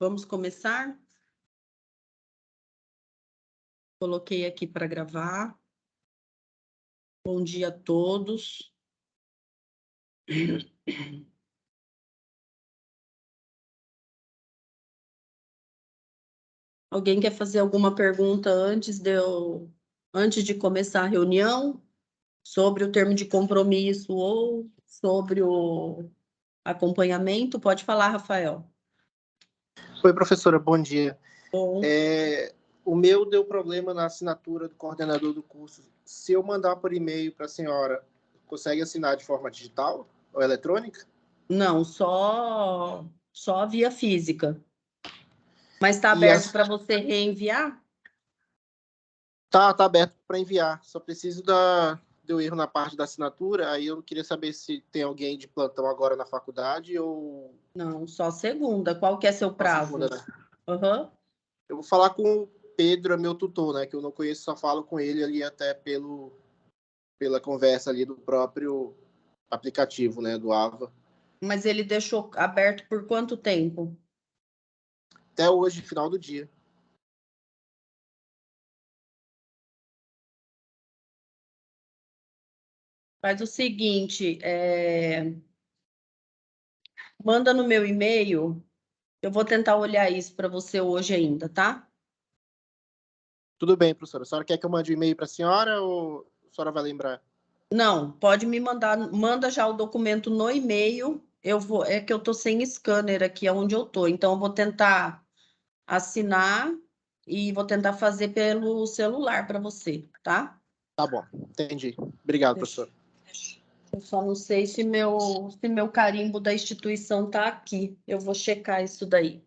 Vamos começar? Coloquei aqui para gravar. Bom dia a todos. Alguém quer fazer alguma pergunta antes de começar a reunião? Sobre o termo de compromisso ou sobre o acompanhamento? Pode falar, Rafael. Oi, professora, bom dia. Bom. O meu deu problema na assinatura do coordenador do curso. Se eu mandar por e-mail para a senhora, consegue assinar de forma digital ou eletrônica? Não, só via física. Mas está aberto para você reenviar? Tá aberto para enviar. Só preciso do erro na parte da assinatura. Aí eu queria saber se tem alguém de plantão agora na faculdade ou... Não, só segunda. Qual que é seu prazo? Segunda, né? Uhum. Eu vou falar com o Pedro, meu tutor, né? Que eu não conheço, só falo com ele ali até pela conversa ali do próprio aplicativo, né? Do AVA. Mas ele deixou aberto por quanto tempo? Até hoje, final do dia. Faz o seguinte, manda no meu e-mail, eu vou tentar olhar isso para você hoje ainda, tá? Tudo bem, professora. A senhora quer que eu mande um e-mail para a senhora ou a senhora vai lembrar? Não, pode me mandar, manda já o documento no e-mail, é que eu tô sem scanner aqui onde eu tô, então eu vou tentar assinar e vou tentar fazer pelo celular para você, tá? Tá bom, entendi. Obrigado, professor. Eu só não sei se meu carimbo da instituição tá aqui. Eu vou checar isso daí.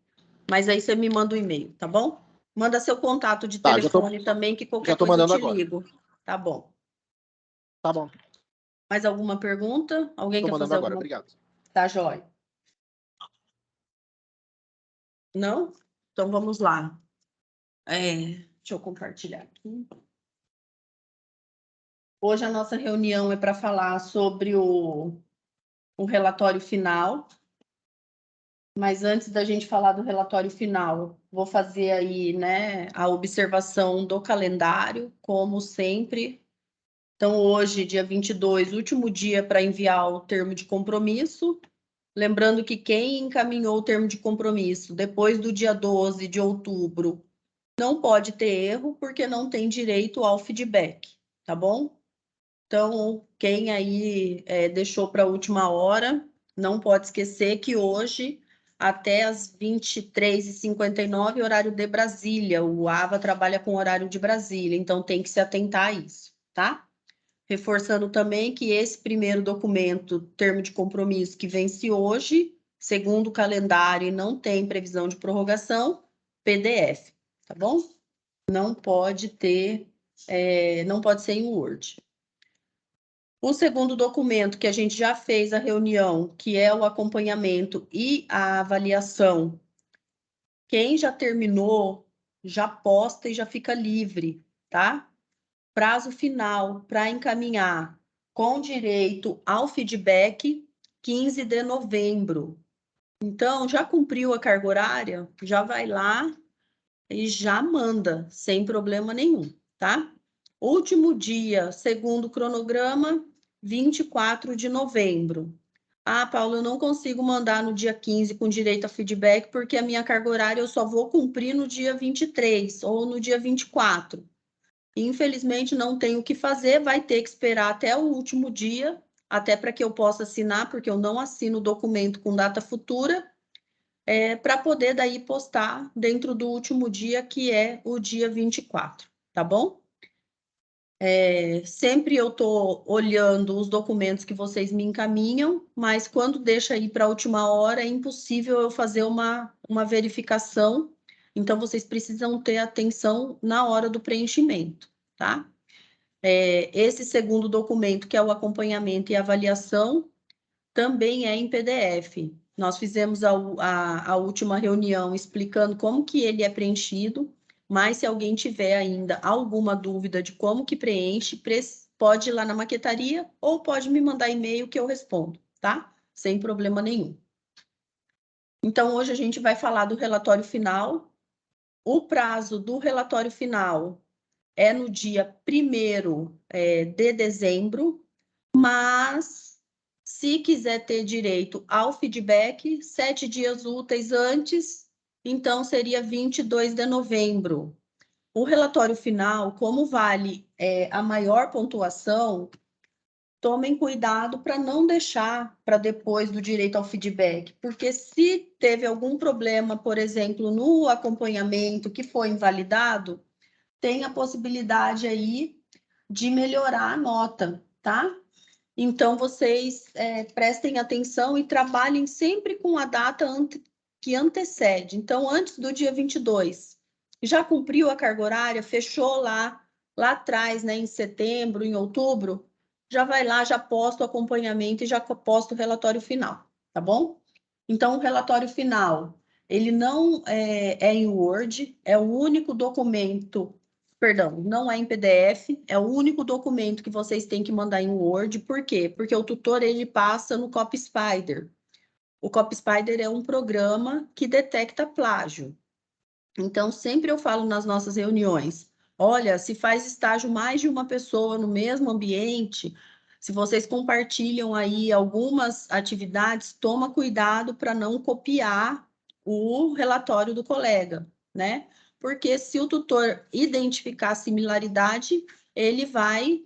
Mas aí você me manda o e-mail, tá bom? Manda seu contato de telefone também, que qualquer coisa eu te ligo. Tá bom. Tá bom. Mais alguma pergunta? Alguém quer fazer agora, alguma? obrigado. Tá, jóia. Não? Então vamos lá. Deixa eu compartilhar aqui. Hoje a nossa reunião é para falar sobre o relatório final. Mas antes da gente falar do relatório final, vou fazer aí, né, a observação do calendário, como sempre. Então, hoje, dia 22, último dia para enviar o termo de compromisso. Lembrando que quem encaminhou o termo de compromisso depois do dia 12 de outubro não pode ter erro, porque não tem direito ao feedback, tá bom? Então, quem aí deixou para a última hora, não pode esquecer que hoje, até as 23h59, horário de Brasília, o AVA trabalha com horário de Brasília, então tem que se atentar a isso, tá? Reforçando também que esse primeiro documento, termo de compromisso, que vence hoje, segundo o calendário e não tem previsão de prorrogação, PDF, tá bom? Não pode ter, não pode ser em Word. O segundo documento que a gente já fez a reunião, que é o acompanhamento e a avaliação, quem já terminou, já posta e já fica livre, tá? Prazo final para encaminhar com direito ao feedback, 15 de novembro. Então, já cumpriu a carga horária? Já vai lá e já manda, sem problema nenhum, tá? Último dia, segundo o cronograma, 24 de novembro. Ah, Paulo, eu não consigo mandar no dia 15 com direito a feedback, porque a minha carga horária eu só vou cumprir no dia 23 ou no dia 24. Infelizmente, não tenho o que fazer, vai ter que esperar até o último dia, até para que eu possa assinar, porque eu não assino o documento com data futura, para poder daí postar dentro do último dia, que é o dia 24, tá bom? Sempre eu estou olhando os documentos que vocês me encaminham, mas quando deixa aí para a última hora, é impossível eu fazer uma verificação, então vocês precisam ter atenção na hora do preenchimento, tá? Esse segundo documento, que é o acompanhamento e avaliação, também é em PDF. Nós fizemos a última reunião explicando como que ele é preenchido, mas se alguém tiver ainda alguma dúvida de como que preenche, pode ir lá na maquetaria ou pode me mandar e-mail que eu respondo, tá? Sem problema nenhum. Então, hoje a gente vai falar do relatório final. O prazo do relatório final é no dia 1º de dezembro, mas se quiser ter direito ao feedback, 7 dias úteis antes, então seria 22 de novembro. O relatório final, como vale a maior pontuação, tomem cuidado para não deixar para depois do direito ao feedback, porque se teve algum problema, por exemplo, no acompanhamento que foi invalidado, tem a possibilidade aí de melhorar a nota, tá? Então, vocês prestem atenção e trabalhem sempre com a data que antecede. Então, antes do dia 22, já cumpriu a carga horária, fechou lá atrás, né, em setembro, em outubro, já vai lá, já posta o acompanhamento e já posta o relatório final, tá bom? Então, o relatório final, ele não é em Word, é o único documento. Perdão, não é em PDF, é o único documento que vocês têm que mandar em Word. Por quê? Porque o tutor, ele passa no CopySpider. O CopySpider é um programa que detecta plágio. Então, sempre eu falo nas nossas reuniões, olha, se faz estágio mais de uma pessoa no mesmo ambiente, se vocês compartilham aí algumas atividades, toma cuidado para não copiar o relatório do colega, né? Porque se o tutor identificar similaridade, ele vai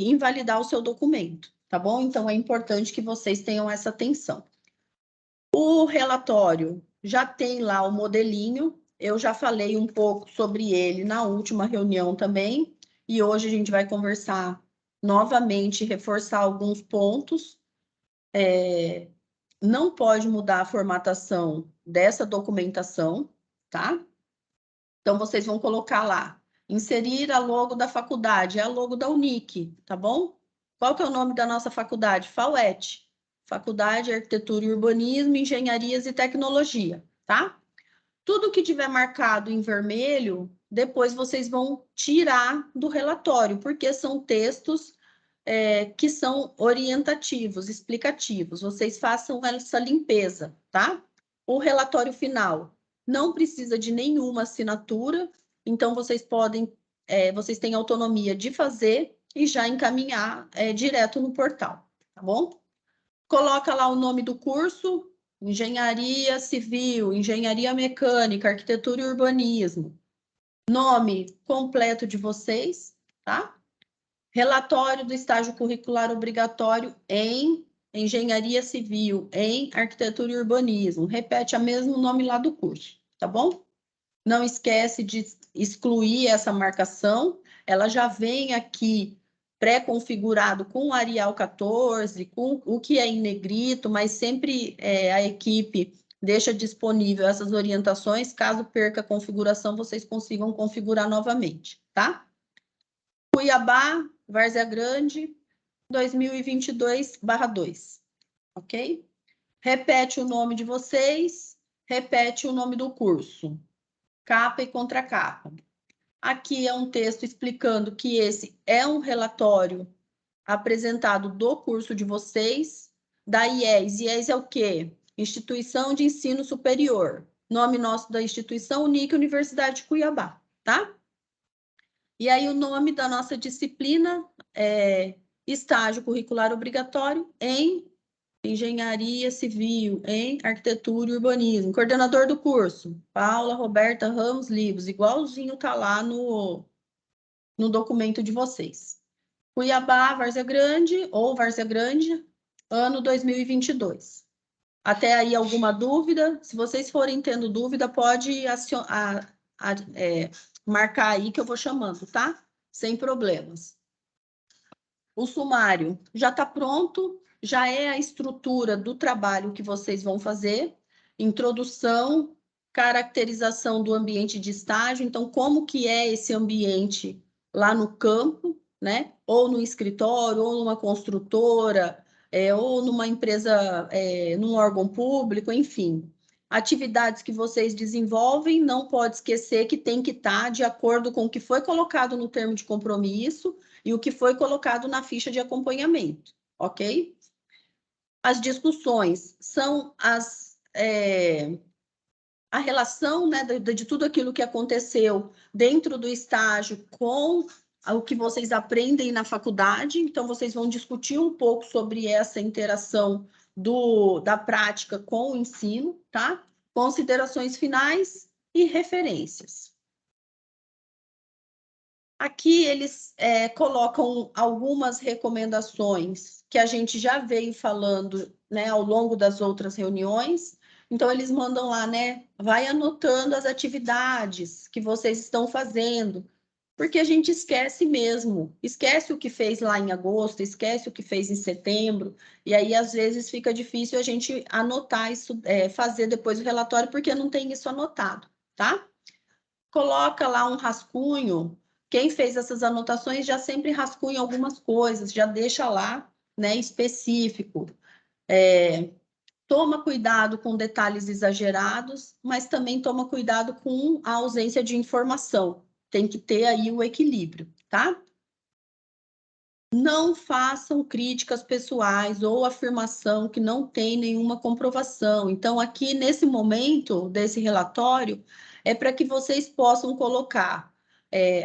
invalidar o seu documento, tá bom? Então, é importante que vocês tenham essa atenção. O relatório já tem lá o modelinho, eu já falei um pouco sobre ele na última reunião também, e hoje a gente vai conversar novamente, reforçar alguns pontos. Não pode mudar a formatação dessa documentação, tá? Então, vocês vão colocar lá, inserir a logo da faculdade, é a logo da Unic, tá bom? Qual que é o nome da nossa faculdade? FAUET, Faculdade de Arquitetura e Urbanismo, Engenharias e Tecnologia, tá? Tudo que tiver marcado em vermelho, depois vocês vão tirar do relatório, porque são textos que são orientativos, explicativos. Vocês façam essa limpeza, tá? O relatório final não precisa de nenhuma assinatura, então vocês têm autonomia de fazer e já encaminhar direto no portal, tá bom? Coloca lá o nome do curso, Engenharia Civil, Engenharia Mecânica, Arquitetura e Urbanismo. Nome completo de vocês, tá? Relatório do estágio curricular obrigatório em Engenharia Civil, em Arquitetura e Urbanismo. Repete o mesmo nome lá do curso, tá bom? Não esquece de excluir essa marcação, ela já vem aqui pré-configurado com o Arial 14, com o que é em negrito, mas sempre a equipe deixa disponível essas orientações, caso perca a configuração, vocês consigam configurar novamente, tá? Cuiabá, Várzea Grande, 2022/2, ok? Repete o nome de vocês, repete o nome do curso, capa e contracapa. Aqui é um texto explicando que esse é um relatório apresentado do curso de vocês, da IES. IES é o quê? Instituição de Ensino Superior. Nome nosso da instituição, Unic, Universidade de Cuiabá, tá? E aí o nome da nossa disciplina é estágio curricular obrigatório em Engenharia Civil, em Arquitetura e Urbanismo. Coordenador do curso, Paula Roberta Ramos Livros, igualzinho tá lá no documento de vocês. Cuiabá, Várzea Grande, ou Várzea Grande, ano 2022. Até aí alguma dúvida? Se vocês forem tendo dúvida, pode marcar aí que eu vou chamando, tá? Sem problemas. O sumário já está pronto, já é a estrutura do trabalho que vocês vão fazer. Introdução, caracterização do ambiente de estágio. Então, como que é esse ambiente lá no campo, né? Ou no escritório, ou numa construtora, ou numa empresa, num órgão público, enfim. Atividades que vocês desenvolvem, não pode esquecer que tem que estar de acordo com o que foi colocado no termo de compromisso e o que foi colocado na ficha de acompanhamento, ok? As discussões são a relação, né, de tudo aquilo que aconteceu dentro do estágio com o que vocês aprendem na faculdade. Então, vocês vão discutir um pouco sobre essa interação da prática com o ensino, tá? Considerações finais e referências. Aqui eles colocam algumas recomendações que a gente já veio falando, né, ao longo das outras reuniões. Então, eles mandam lá, né? Vai anotando as atividades que vocês estão fazendo, porque a gente esquece mesmo. Esquece o que fez lá em agosto, esquece o que fez em setembro, e aí, às vezes, fica difícil a gente anotar isso, fazer depois o relatório, porque não tem isso anotado, tá? Coloca lá um rascunho. Quem fez essas anotações já sempre rascunha algumas coisas, já deixa lá, né, específico. Toma cuidado com detalhes exagerados, mas também toma cuidado com a ausência de informação. Tem que ter aí o equilíbrio, tá? Não façam críticas pessoais ou afirmação que não tem nenhuma comprovação. Então, aqui, nesse momento desse relatório, é para que vocês possam colocar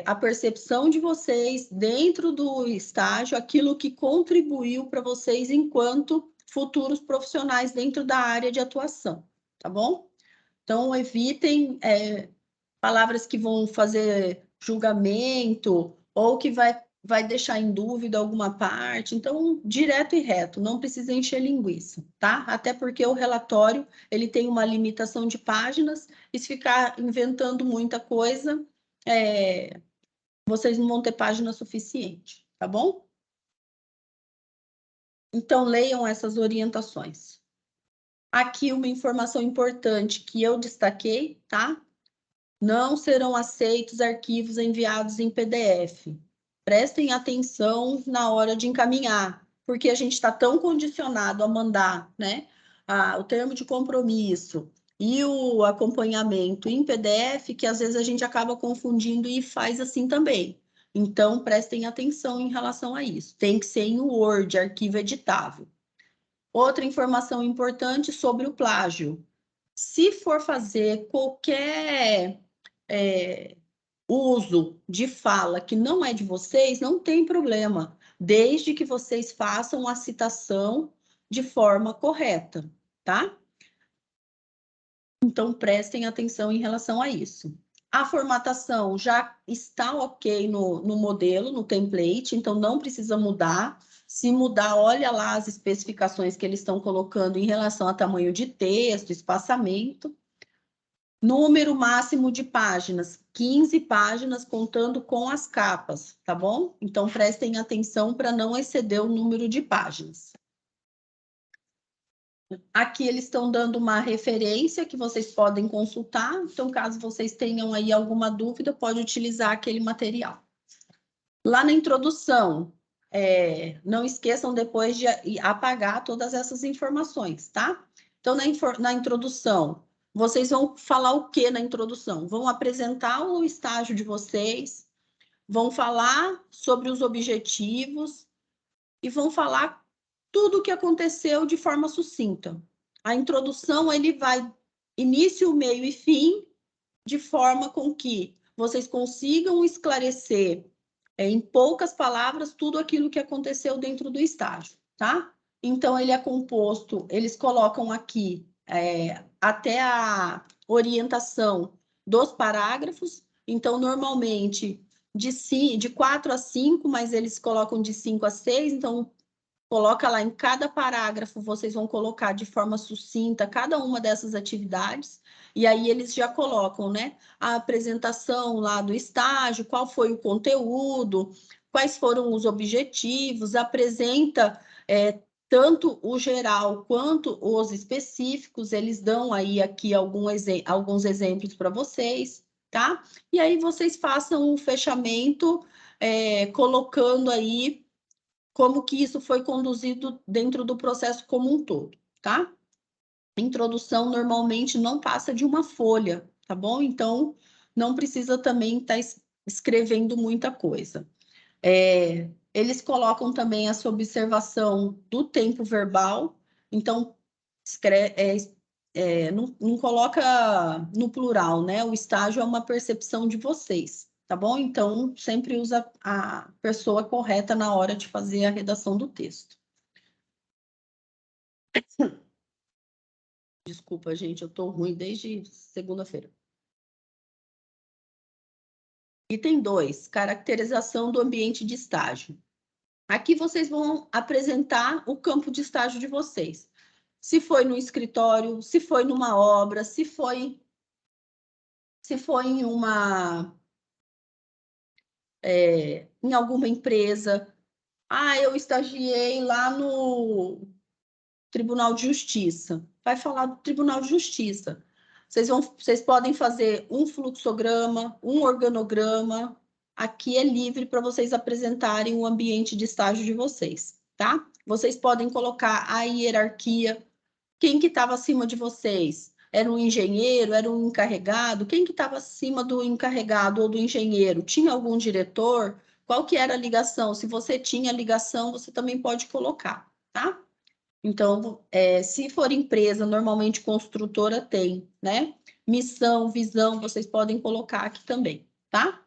a percepção de vocês dentro do estágio, aquilo que contribuiu para vocês enquanto futuros profissionais dentro da área de atuação, tá bom? Então, evitem palavras que vão fazer julgamento ou que vai deixar em dúvida alguma parte. Então, direto e reto, não precisa encher linguiça, tá? Até porque o relatório, ele tem uma limitação de páginas, e se ficar inventando muita coisa, vocês não vão ter página suficiente, tá bom? Então, leiam essas orientações. Aqui uma informação importante que eu destaquei, tá? Não serão aceitos arquivos enviados em PDF. Prestem atenção na hora de encaminhar, porque a gente está tão condicionado a mandar, né, o termo de compromisso e o acompanhamento em PDF, que às vezes a gente acaba confundindo e faz assim também. Então, prestem atenção em relação a isso. Tem que ser em Word, arquivo editável. Outra informação importante sobre o plágio. Se for fazer qualquer uso de fala que não é de vocês, não tem problema, desde que vocês façam a citação de forma correta, tá? Então, prestem atenção em relação a isso. A formatação já está ok no modelo, no template, então não precisa mudar. Se mudar, olha lá as especificações que eles estão colocando em relação a tamanho de texto, espaçamento. Número máximo de páginas, 15 páginas, contando com as capas, tá bom? Então, prestem atenção para não exceder o número de páginas. Aqui eles estão dando uma referência que vocês podem consultar. Então, caso vocês tenham aí alguma dúvida, pode utilizar aquele material. Lá na introdução, não esqueçam depois de apagar todas essas informações, tá? Então, na introdução, vocês vão falar o que na introdução? Vão apresentar o estágio de vocês, vão falar sobre os objetivos e vão falar tudo o que aconteceu de forma sucinta. A introdução, ele vai início, meio e fim, de forma com que vocês consigam esclarecer em poucas palavras tudo aquilo que aconteceu dentro do estágio, tá? Então, ele é composto, eles colocam aqui até a orientação dos parágrafos. Então, normalmente, de 4 a 5, mas eles colocam de 5 a 6. Então, coloca lá em cada parágrafo, vocês vão colocar de forma sucinta cada uma dessas atividades. E aí, eles já colocam, né, a apresentação lá do estágio, qual foi o conteúdo, quais foram os objetivos, apresenta tanto o geral quanto os específicos. Eles dão aí aqui alguns exemplos para vocês, tá? E aí vocês façam o fechamento, colocando aí como que isso foi conduzido dentro do processo como um todo, tá? Introdução normalmente não passa de uma folha, tá bom? Então, não precisa também estar escrevendo muita coisa. Eles colocam também essa observação do tempo verbal. Então, não coloca no plural, né? O estágio é uma percepção de vocês, tá bom? Então, sempre usa a pessoa correta na hora de fazer a redação do texto. Desculpa, gente, eu tô ruim desde segunda-feira. Item 2, caracterização do ambiente de estágio. Aqui vocês vão apresentar o campo de estágio de vocês. Se foi no escritório, se foi numa obra, se foi em uma... em alguma empresa. Ah, eu estagiei lá no Tribunal de Justiça. Vai falar do Tribunal de Justiça. Vocês podem fazer um fluxograma, um organograma. Aqui é livre para vocês apresentarem o ambiente de estágio de vocês, tá? Vocês podem colocar a hierarquia. Quem que estava acima de vocês? Era um engenheiro? Era um encarregado? Quem que estava acima do encarregado ou do engenheiro? Tinha algum diretor? Qual que era a ligação? Se você tinha ligação, você também pode colocar, tá? Então, se for empresa, normalmente construtora tem, né? Missão, visão, vocês podem colocar aqui também, tá?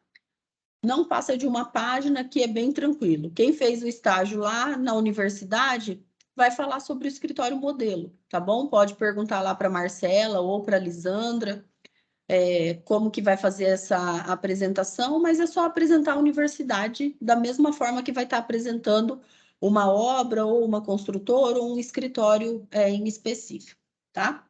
Não passa de uma página, que é bem tranquilo. Quem fez o estágio lá na universidade vai falar sobre o escritório modelo, tá bom? Pode perguntar lá para a Marcela ou para a Lisandra como que vai fazer essa apresentação, mas é só apresentar a universidade da mesma forma que vai estar apresentando uma obra ou uma construtora ou um escritório em específico, tá?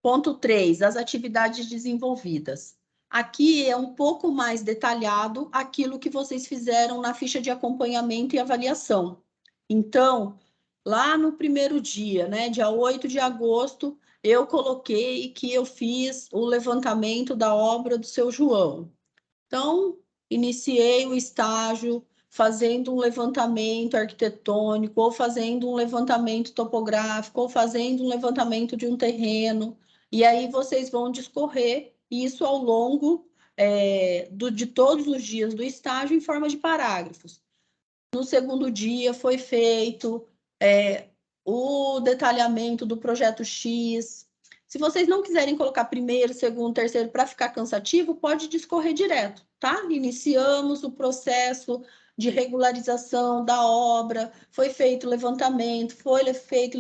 Ponto 3, as atividades desenvolvidas. Aqui é um pouco mais detalhado aquilo que vocês fizeram na ficha de acompanhamento e avaliação. Então, lá no primeiro dia, né, dia 8 de agosto, eu coloquei que eu fiz o levantamento da obra do seu João. Então, iniciei o estágio fazendo um levantamento arquitetônico, ou fazendo um levantamento topográfico, ou fazendo um levantamento de um terreno. E aí vocês vão discorrer isso ao longo de todos os dias do estágio em forma de parágrafos. No segundo dia foi feito o detalhamento do projeto X. Se vocês não quiserem colocar primeiro, segundo, terceiro para ficar cansativo, pode discorrer direto, tá? Iniciamos o processo de regularização da obra, foi feito o levantamento, foi feito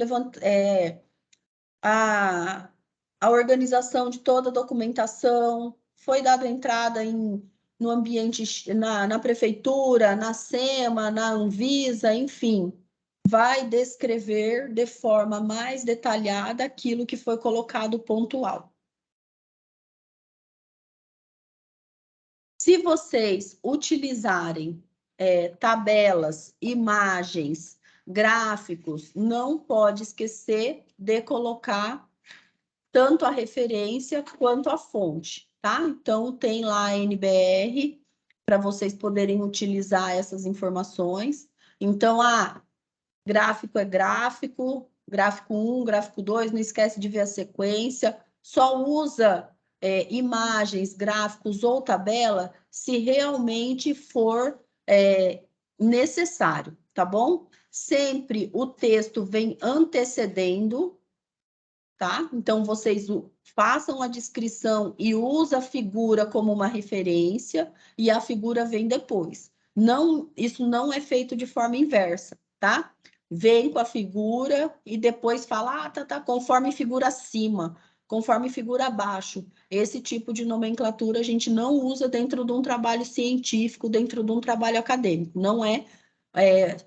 a organização de toda a documentação, foi dada entrada no ambiente, na prefeitura, na SEMA, na Anvisa, enfim, vai descrever de forma mais detalhada aquilo que foi colocado pontual. Se vocês utilizarem tabelas, imagens, gráficos, não pode esquecer de colocar tanto a referência quanto a fonte, tá? Então, tem lá a NBR para vocês poderem utilizar essas informações. Então, gráfico é gráfico, gráfico 1, gráfico 2, não esquece de ver a sequência, só usa imagens, gráficos ou tabela se realmente for necessário, tá bom? Sempre o texto vem antecedendo, tá? Então, vocês façam a descrição e usam a figura como uma referência e a figura vem depois. Não, isso não é feito de forma inversa, tá? Vem com a figura e depois fala, tá, conforme figura acima, conforme figura abaixo. Esse tipo de nomenclatura a gente não usa dentro de um trabalho científico, dentro de um trabalho acadêmico. Não é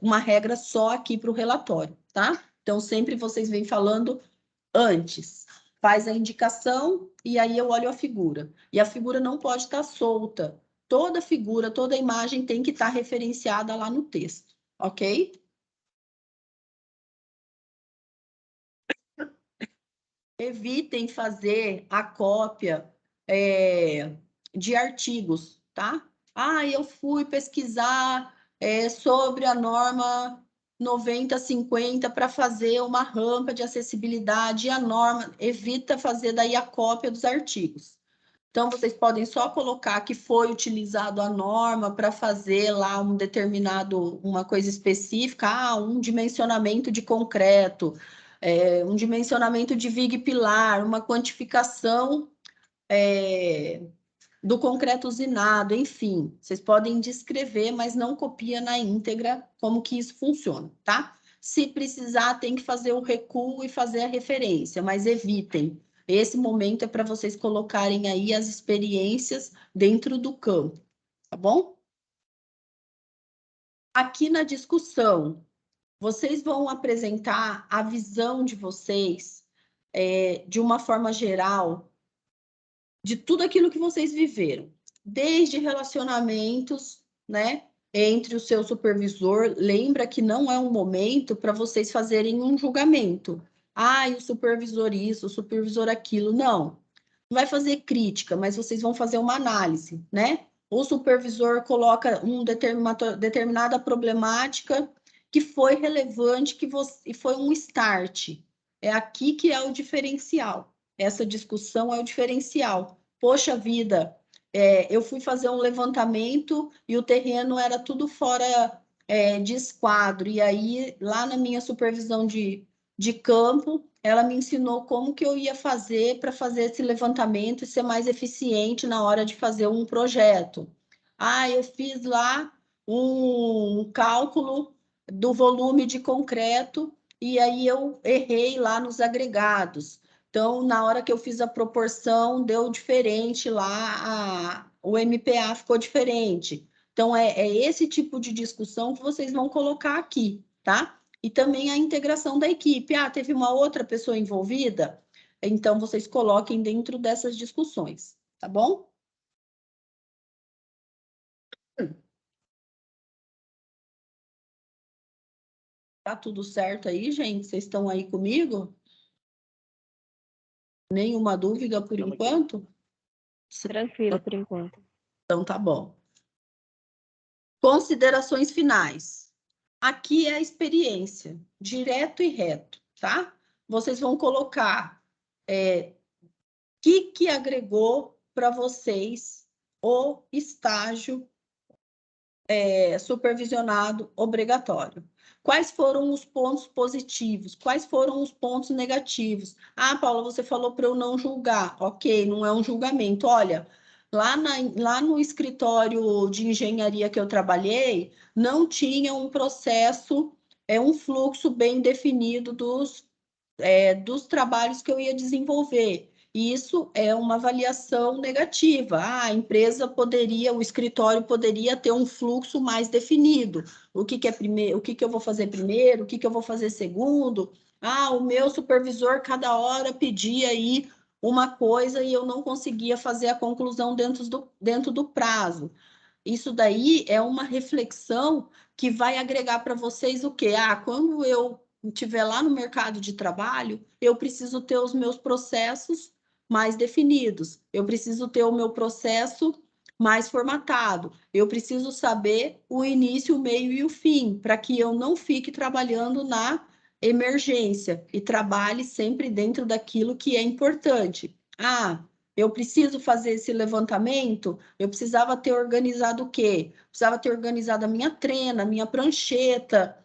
uma regra só aqui para o relatório, tá? Então, sempre vocês vêm falando antes. Faz a indicação e aí eu olho a figura. E a figura não pode estar solta. Toda figura, toda imagem tem que estar referenciada lá no texto, ok? Evitem fazer a cópia de artigos, tá? Eu fui pesquisar sobre a norma 9050 para fazer uma rampa de acessibilidade e a norma, evita fazer daí a cópia dos artigos. Então, vocês podem só colocar que foi utilizado a norma para fazer lá uma coisa específica, um dimensionamento de concreto, um dimensionamento de viga e pilar, uma quantificação do concreto usinado, enfim. Vocês podem descrever, mas não copia na íntegra como que isso funciona, tá? Se precisar, tem que fazer o recuo e fazer a referência, mas evitem. Esse momento é para vocês colocarem aí as experiências dentro do campo, tá bom? Aqui na discussão, vocês vão apresentar a visão de vocês de uma forma geral de tudo aquilo que vocês viveram, desde relacionamentos, né, entre o seu supervisor. Lembra que não é um momento para vocês fazerem um julgamento. Ah, o supervisor isso, o supervisor aquilo. Não. Não vai fazer crítica, mas vocês vão fazer uma análise, né? O supervisor coloca determinada problemática que foi relevante, e foi um start. É aqui que é o diferencial. Essa discussão é o diferencial. Poxa vida, eu fui fazer um levantamento e o terreno era tudo fora de esquadro. E aí, lá na minha supervisão de campo, ela me ensinou como que eu ia fazer para fazer esse levantamento e ser mais eficiente na hora de fazer um projeto. Ah, eu fiz lá um cálculo do volume de concreto e aí eu errei lá nos agregados. Então, na hora que eu fiz a proporção, deu diferente lá, o MPA ficou diferente. Então, é esse tipo de discussão que vocês vão colocar aqui, tá? E também a integração da equipe. Ah, teve uma outra pessoa envolvida? Então, vocês coloquem dentro dessas discussões, tá bom? Tá tudo certo aí, gente? Vocês estão aí comigo? Nenhuma dúvida por enquanto? Tranquilo, por enquanto. Então, tá bom. Considerações finais. Aqui é a experiência, direto e reto, tá? Vocês vão colocar que agregou para vocês o estágio supervisionado obrigatório. Quais foram os pontos positivos? Quais foram os pontos negativos? Ah, Paula, você falou para eu não julgar. Ok, não é um julgamento. Olha, lá no escritório de engenharia que eu trabalhei, não tinha um processo, um fluxo bem definido dos trabalhos que eu ia desenvolver. Isso é uma avaliação negativa. A empresa poderia, o escritório poderia ter um fluxo mais definido. O que é primeiro, o que eu vou fazer primeiro, o que eu vou fazer segundo. Ah, o meu supervisor cada hora pedia aí uma coisa e eu não conseguia fazer a conclusão dentro do prazo. Isso daí é uma reflexão que vai agregar para vocês o quê? Ah, quando eu estiver lá no mercado de trabalho, eu preciso ter os meus processos mais definidos, eu preciso ter o meu processo mais formatado, eu preciso saber o início, o meio e o fim, para que eu não fique trabalhando na emergência e trabalhe sempre dentro daquilo que é importante. Ah, eu preciso fazer esse levantamento, eu precisava ter organizado o quê? Precisava ter organizado a minha trena, a minha prancheta,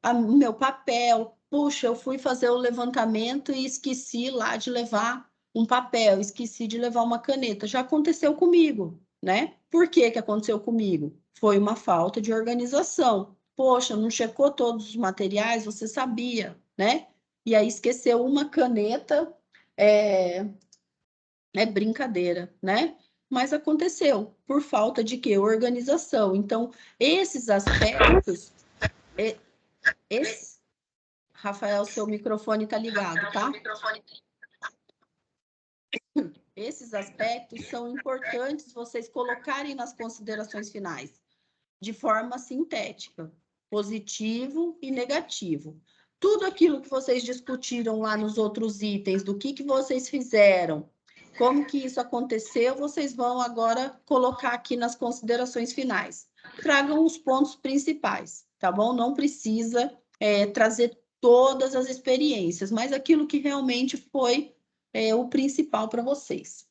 o meu papel. Puxa, eu fui fazer o levantamento e esqueci lá de levar um papel, esqueci de levar uma caneta. Já aconteceu comigo, né? Por que que aconteceu comigo? Foi uma falta de organização. Poxa, não checou todos os materiais, você sabia, né? E aí esqueceu uma caneta, é brincadeira, né? Mas aconteceu por falta de quê? Organização. Então, esses aspectos, Rafael, seu microfone está ligado, tá? Esses aspectos são importantes vocês colocarem nas considerações finais, de forma sintética, positivo e negativo. Tudo aquilo que vocês discutiram lá nos outros itens, do que vocês fizeram, como que isso aconteceu, vocês vão agora colocar aqui nas considerações finais. Tragam os pontos principais, tá bom? Não precisa trazer todas as experiências, mas aquilo que realmente foi o principal para vocês.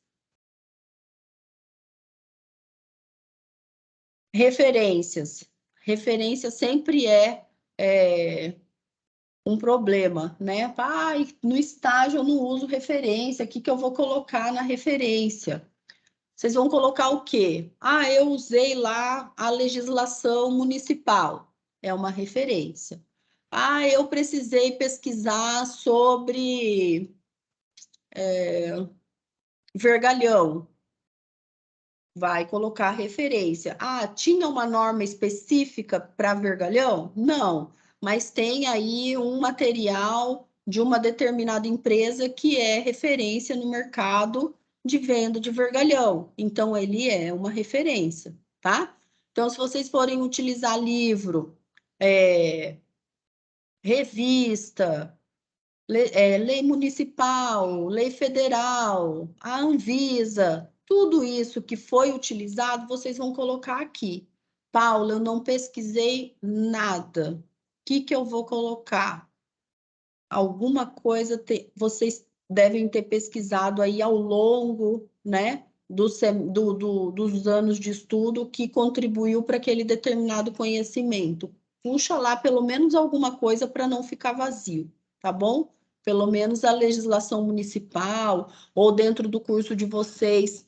Referências. Referência sempre é um problema, né? No estágio eu não uso referência, o que que eu vou colocar na referência? Vocês vão colocar o quê? Eu usei lá a legislação municipal, é uma referência. Eu precisei pesquisar sobre vergalhão, vai colocar referência. Tinha uma norma específica para vergalhão? Não, mas tem aí um material de uma determinada empresa que é referência no mercado de venda de vergalhão. Então, ele é uma referência, tá? Então, se vocês forem utilizar livro, revista, lei municipal, lei federal, a Anvisa, tudo isso que foi utilizado, vocês vão colocar aqui. Paula, eu não pesquisei nada. O que eu vou colocar? Alguma coisa vocês devem ter pesquisado aí ao longo, né, dos anos de estudo que contribuiu para aquele determinado conhecimento. Puxa lá pelo menos alguma coisa para não ficar vazio, tá bom? Pelo menos a legislação municipal, ou dentro do curso de vocês,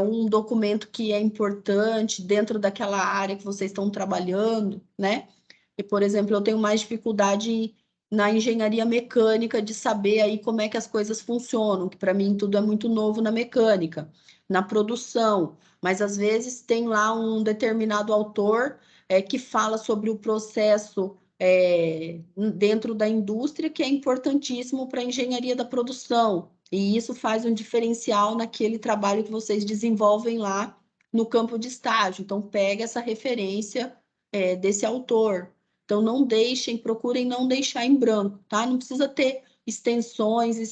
um documento que é importante dentro daquela área que vocês estão trabalhando, né? E, por exemplo, eu tenho mais dificuldade na engenharia mecânica de saber aí como é que as coisas funcionam, que para mim tudo é muito novo na mecânica, na produção, mas às vezes tem lá um determinado autor que fala sobre o processo dentro da indústria que é importantíssimo para a engenharia da produção, e isso faz um diferencial naquele trabalho que vocês desenvolvem lá no campo de estágio. Então, pega essa referência desse autor. Então, não deixem, procurem não deixar em branco, tá? Não precisa ter extensões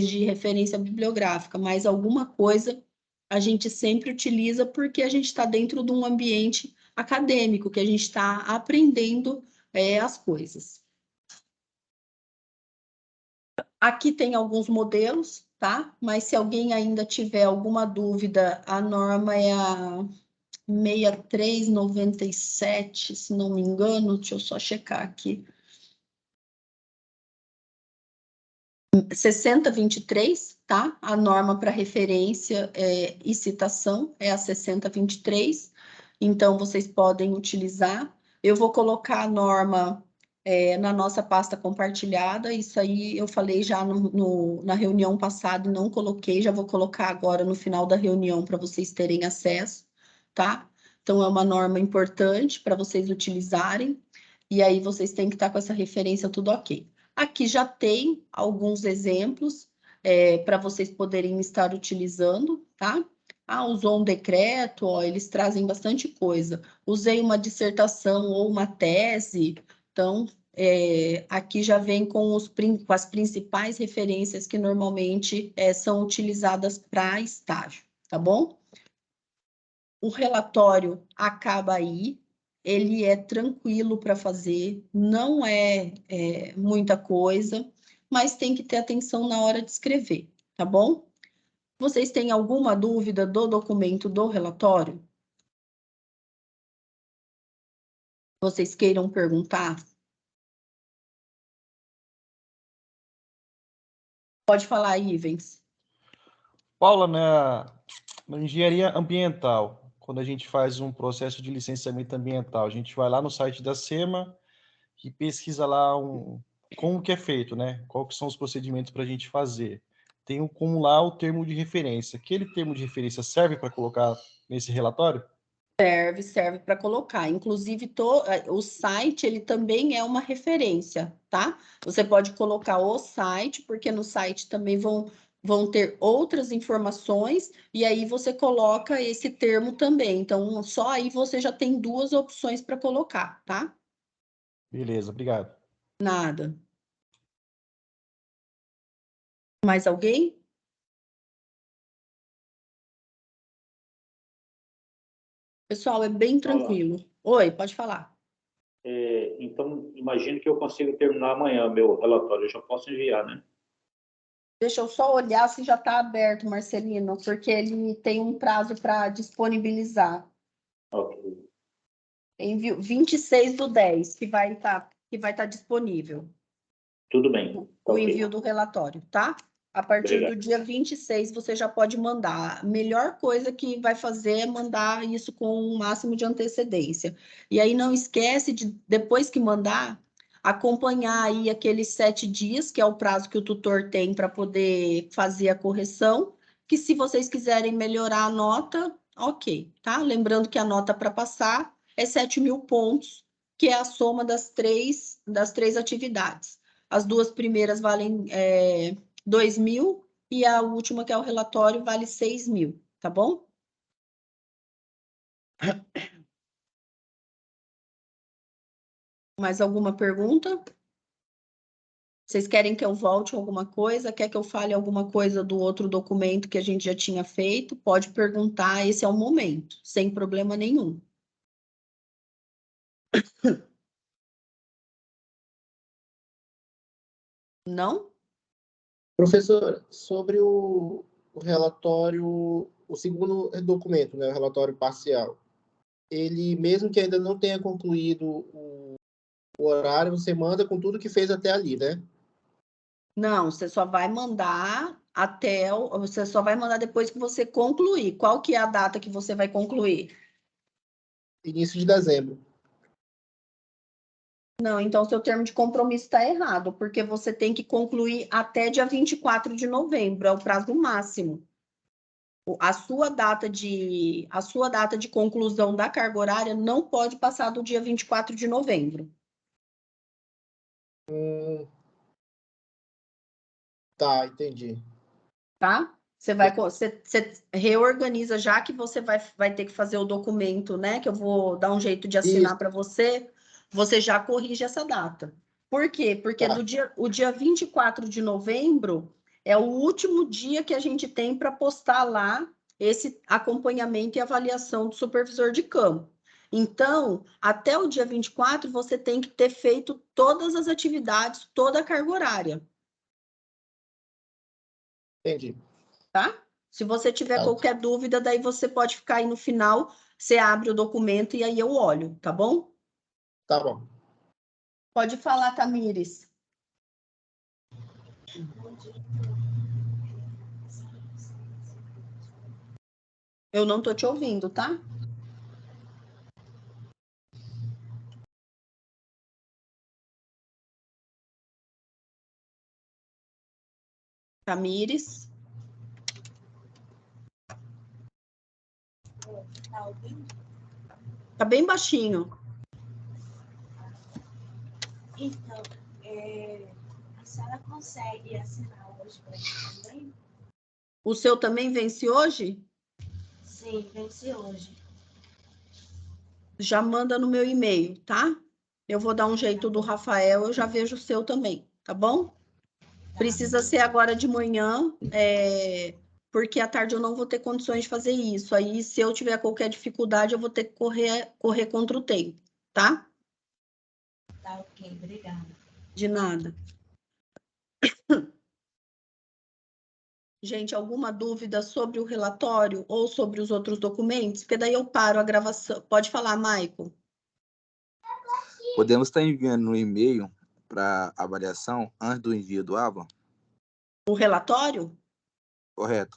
de referência bibliográfica, mas alguma coisa a gente sempre utiliza porque a gente está dentro de um ambiente acadêmico, que a gente está aprendendo as coisas. Aqui tem alguns modelos, tá? Mas se alguém ainda tiver alguma dúvida, a norma é a 6397, se não me engano, deixa eu só checar aqui. 6023, tá? A norma para referência e citação é a 6023, então vocês podem utilizar. Eu vou colocar a norma na nossa pasta compartilhada, isso aí eu falei já na reunião passada e não coloquei, já vou colocar agora no final da reunião para vocês terem acesso, tá? Então, é uma norma importante para vocês utilizarem, e aí vocês têm que estar com essa referência tudo ok. Aqui já tem alguns exemplos para vocês poderem estar utilizando, tá? Usou um decreto, eles trazem bastante coisa. Usei uma dissertação ou uma tese, então aqui já vem com as principais referências que normalmente são utilizadas para estágio, tá bom? O relatório acaba aí, ele é tranquilo para fazer, não é muita coisa, mas tem que ter atenção na hora de escrever, tá bom? Vocês têm alguma dúvida do documento do relatório? Vocês queiram perguntar? Pode falar, Ivens. Paula, na engenharia ambiental, quando a gente faz um processo de licenciamento ambiental, a gente vai lá no site da SEMA e pesquisa lá como que é feito, né? Quais são os procedimentos para a gente fazer. Tem como lá o termo de referência. Aquele termo de referência serve para colocar nesse relatório? Serve para colocar. Inclusive, o site, ele também é uma referência, tá? Você pode colocar o site, porque no site também vão ter outras informações, e aí você coloca esse termo também. Então, só aí você já tem duas opções para colocar, tá? Beleza, obrigado. Nada. Mais alguém? Pessoal, é bem tranquilo. Oi, pode falar. Então, imagino que eu consiga terminar amanhã meu relatório. Eu já posso enviar, né? Deixa eu só olhar se já está aberto, Marcelino, porque ele tem um prazo para disponibilizar. Ok. Envio 26/10, que vai estar disponível. Tudo bem. O Ok. envio do relatório, tá? A partir Obrigado. do dia 26, você já pode mandar. A melhor coisa que vai fazer é mandar isso com o máximo de antecedência. E aí não esquece de, depois que mandar, acompanhar aí aqueles 7 dias, que é o prazo que o tutor tem para poder fazer a correção, que se vocês quiserem melhorar a nota, ok, tá? Lembrando que a nota para passar é 7.000 pontos, que é a soma das três atividades. As 2 primeiras valem 2.000 e a última, que é o relatório, vale 6.000, tá bom? Mais alguma pergunta? Vocês querem que eu volte alguma coisa? Quer que eu fale alguma coisa do outro documento que a gente já tinha feito? Pode perguntar, esse é o momento, sem problema nenhum. Não? Professor, sobre o relatório, o segundo documento, né, o relatório parcial, ele, mesmo que ainda não tenha concluído o horário, você manda com tudo que fez até ali, né? Não, você só vai mandar você só vai mandar depois que você concluir. Qual que é a data que você vai concluir? Início de dezembro. Não, então seu termo de compromisso está errado, porque você tem que concluir até dia 24 de novembro, é o prazo máximo. A sua data de conclusão da carga horária não pode passar do dia 24 de novembro. Tá, entendi. Tá? Você reorganiza, já que você vai ter que fazer o documento, né? Que eu vou dar um jeito de assinar Isso. para você, você já corrige essa data. Por quê? Porque Tá. o dia 24 de novembro é o último dia que a gente tem para postar lá esse acompanhamento e avaliação do supervisor de campo. Então, até o dia 24, você tem que ter feito todas as atividades, toda a carga horária. Entendi. Tá? Se você tiver Tá. qualquer dúvida, daí você pode ficar aí no final, você abre o documento e aí eu olho, tá bom? Tá bom. Pode falar, Tamires. Eu não tô te ouvindo, tá? Tamires. Tá bem baixinho. Então, a senhora consegue assinar hoje para mim também? O seu também vence hoje? Sim, vence hoje. Já manda no meu e-mail, tá? Eu vou dar um jeito do Rafael, eu já vejo o seu também, tá bom? Precisa ser agora de manhã, porque à tarde eu não vou ter condições de fazer isso. Aí, se eu tiver qualquer dificuldade, eu vou ter que correr contra o tempo, tá? Tá ok, obrigada. De nada. Gente, alguma dúvida sobre o relatório ou sobre os outros documentos? Porque daí eu paro a gravação. Pode falar, Maico. Podemos estar enviando no e-mail para avaliação antes do envio do AVA? O relatório? Correto.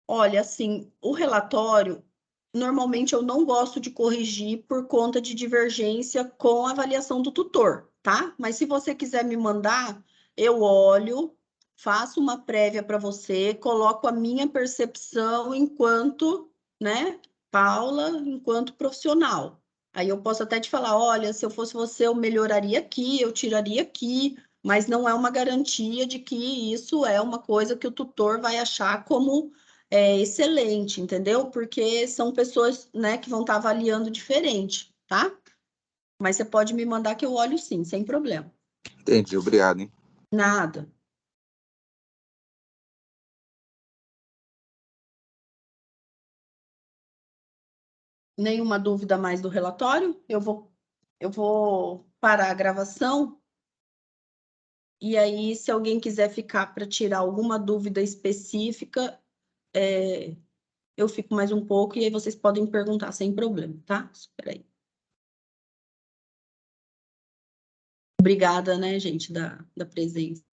Olha, assim, o relatório, normalmente eu não gosto de corrigir por conta de divergência com a avaliação do tutor, tá? Mas se você quiser me mandar, eu olho, faço uma prévia para você, coloco a minha percepção enquanto, né, Paula, enquanto profissional. Aí eu posso até te falar, olha, se eu fosse você, eu melhoraria aqui, eu tiraria aqui, mas não é uma garantia de que isso é uma coisa que o tutor vai achar como excelente, entendeu? Porque são pessoas, né, que vão estar avaliando diferente, tá? Mas você pode me mandar que eu olho sim, sem problema. Entendi, obrigado, hein? Nada. Nenhuma dúvida mais do relatório? Eu vou parar a gravação. E aí, se alguém quiser ficar para tirar alguma dúvida específica, eu fico mais um pouco e aí vocês podem perguntar sem problema, tá? Espera aí. Obrigada, né, gente, da presença.